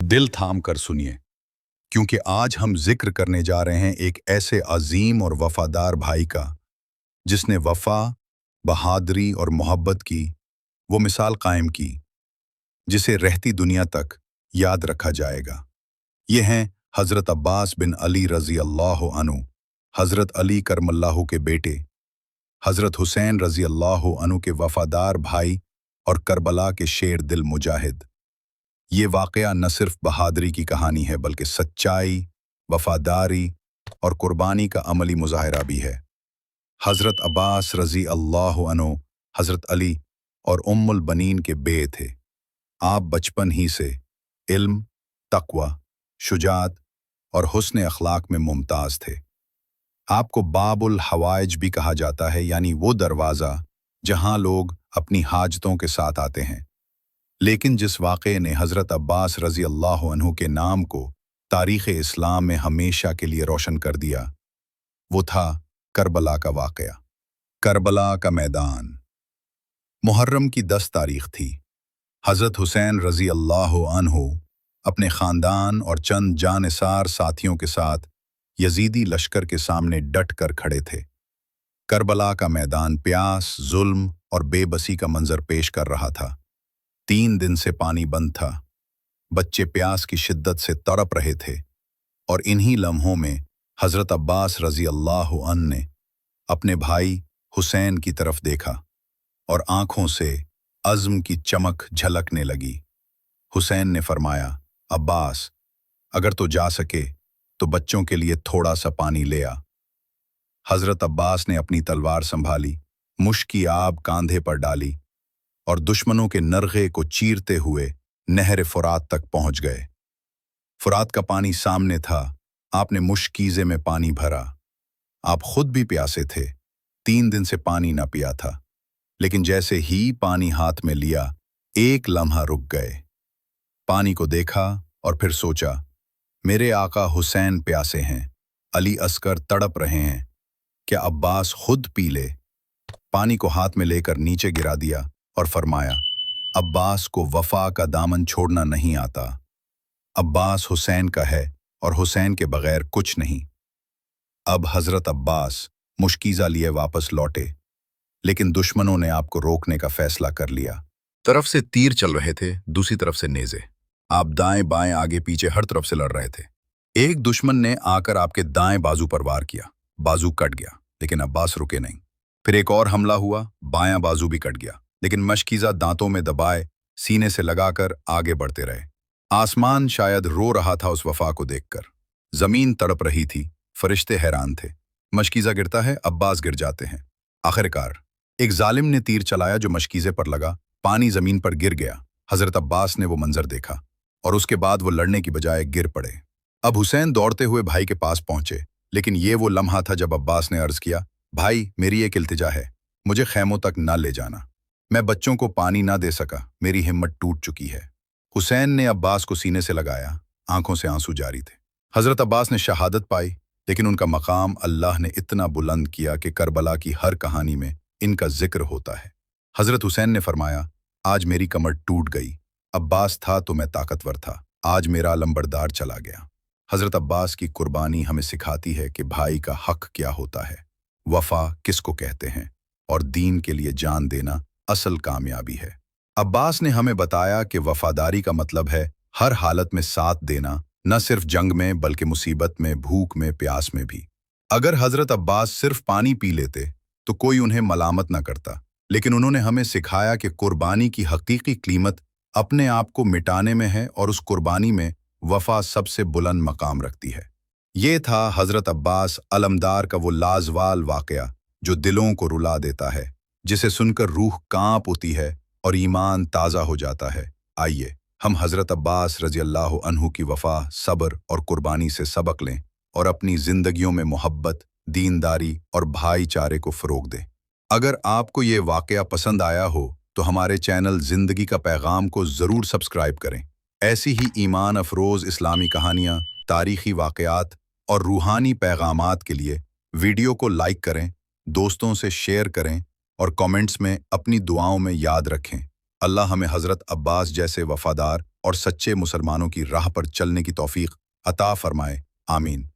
दिल थाम कर सुनिए, क्योंकि आज हम जिक्र करने जा रहे हैं एक ऐसे अजीम और वफादार भाई का जिसने वफा, बहादुरी और मोहब्बत की वो मिसाल कायम की, जिसे रहती दुनिया तक याद रखा जाएगा। ये हैं हज़रत अब्बास बिन अली रज़ी अल्लाह अन्हु, हज़रत अली करमल्लाहु के बेटे, हज़रत हुसैन रज़ी अल्लाह अन्हु के वफादार भाई और करबला के शेर दिल मुजाहिद। ये वाक़या न सिर्फ बहादुरी की कहानी है बल्कि सच्चाई, वफादारी और कुर्बानी का अमली मुज़ाहिरा भी है। हज़रत अब्बास रज़ी अल्लाह अन्हु हज़रत अली और उम्मुल बनीन के बे थे। आप बचपन ही से इल्म, तक़वा, शुजाअत और हुस्न अखलाक में मुमताज़ थे। आपको बाबुल हवाइज भी कहा जाता है, यानी वो दरवाज़ा जहाँ लोग अपनी हाजतों के साथ आते हैं। लेकिन जिस वाक़े ने हज़रत अब्बास रज़ी अल्लाह अन्हु के नाम को तारीख़ इस्लाम में हमेशा के लिए रोशन कर दिया, वो था करबला का वाक़या। करबला का मैदान। मुहर्रम की 10 तारीख़ थी। हज़रत हुसैन रज़ी अल्लाह अन्हु अपने ख़ानदान और चंद जानिसार साथियों के साथ यजीदी लश्कर के सामने डट कर खड़े थे। करबला का मैदान प्यास, जुल्म और बेबसी का मंजर पेश कर रहा था। 3 दिन से पानी बंद था, बच्चे प्यास की शिद्दत से तड़प रहे थे और इन्हीं लम्हों में हज़रत अब्बास रज़ी अल्लाह अन्हु ने अपने भाई हुसैन की तरफ देखा और आंखों से अज़्म की चमक झलकने लगी। हुसैन ने फरमाया, अब्बास, अगर तो जा सके तो बच्चों के लिए थोड़ा सा पानी ले आ। हज़रत अब्बास ने अपनी तलवार संभाली, मुश्की आब कांधे पर डाली और दुश्मनों के नरगे को चीरते हुए नहर फुरात तक पहुंच गए। फुरात का पानी सामने था। आपने मुश्कीज़े में पानी भरा। आप खुद भी प्यासे थे, 3 दिन से पानी ना पिया था। लेकिन जैसे ही पानी हाथ में लिया, एक लम्हा रुक गए। पानी को देखा और फिर सोचा, मेरे आका हुसैन प्यासे हैं, अली अस्कर तड़प रहे हैं, क्या अब्बास खुद पी ले? पानी को हाथ में लेकर नीचे गिरा दिया और फरमाया, अब्बास को वफा का दामन छोड़ना नहीं आता। अब्बास हुसैन का है और हुसैन के बगैर कुछ नहीं। अब हज़रत अब्बास मुश्कीज़ा लिए वापस लौटे, लेकिन दुश्मनों ने आपको रोकने का फैसला कर लिया। तरफ से तीर चल रहे थे, दूसरी तरफ से नेज़े। आप दाएं बाएं आगे पीछे हर तरफ से लड़ रहे थे। एक दुश्मन ने आकर आपके दाएं बाजू पर वार किया, बाजू कट गया, लेकिन अब्बास रुके नहीं। फिर एक और हमला हुआ, बायां बाजू भी कट गया, लेकिन मशकीज़ा दांतों में दबाए सीने से लगाकर आगे बढ़ते रहे। आसमान शायद रो रहा था उस वफा को देखकर। जमीन तड़प रही थी, फरिश्ते हैरान थे। मशकीज़ा गिरता है, अब्बास गिर जाते हैं। आखिरकार एक जालिम ने तीर चलाया जो मशकीज़े पर लगा, पानी जमीन पर गिर गया। हज़रत अब्बास ने वो मंजर देखा और उसके बाद वो लड़ने की बजाय गिर पड़े। अब हुसैन दौड़ते हुए भाई के पास पहुंचे, लेकिन ये वो लम्हा था जब अब्बास ने अर्ज़ किया, भाई, मेरी एक इल्तिजा है, मुझे खैमों तक ना ले जाना। मैं बच्चों को पानी ना दे सका, मेरी हिम्मत टूट चुकी है। हुसैन ने अब्बास को सीने से लगाया, आंखों से आंसू जारी थे। हज़रत अब्बास ने शहादत पाई, लेकिन उनका मकाम अल्लाह ने इतना बुलंद किया कि करबला की हर कहानी में इनका जिक्र होता है। हज़रत हुसैन ने फरमाया, आज मेरी कमर टूट गई। अब्बास था तो मैं ताकतवर था, आज मेरा लंबरदार चला गया। हज़रत अब्बास की कुर्बानी हमें सिखाती है कि भाई का हक क्या होता है, वफा किसको कहते हैं और दीन के लिए जान देना असल कामयाबी है। अब्बास ने हमें बताया कि वफादारी का मतलब है हर हालत में साथ देना, न सिर्फ जंग में बल्कि मुसीबत में, भूख में, प्यास में भी। अगर हज़रत अब्बास सिर्फ पानी पी लेते तो कोई उन्हें मलामत न करता, लेकिन उन्होंने हमें सिखाया कि कुर्बानी की हकीकी कीमत अपने आप को मिटाने में है और उस कुर्बानी में वफा सबसे बुलंद मकाम रखती है। ये था हज़रत अब्बास अलमदार का वो लाजवाल वाक़या जो दिलों को रुला देता है, जिसे सुनकर रूह कांप उठती है और ईमान ताज़ा हो जाता है। आइए हम हज़रत अब्बास रज़ी अल्लाह अन्हु की वफा, सब्र और कुर्बानी से सबक लें और अपनी ज़िंदगियों में मोहब्बत, दीनदारी और भाईचारे को फ़रोग़ दें। अगर आपको ये वाक़या पसंद आया हो तो हमारे चैनल ज़िंदगी का पैगाम को ज़रूर सब्सक्राइब करें। ऐसी ही ईमान अफरोज़ इस्लामी कहानियाँ, तारीख़ी वाक़यात और रूहानी पैगामात के लिए वीडियो को लाइक करें, दोस्तों से शेयर करें और कमेंट्स में अपनी दुआओं में याद रखें। अल्लाह हमें हज़रत अब्बास जैसे वफ़ादार اور सच्चे मुसलमानों की राह पर चलने की तौफीक अता फरमाए। आमीन।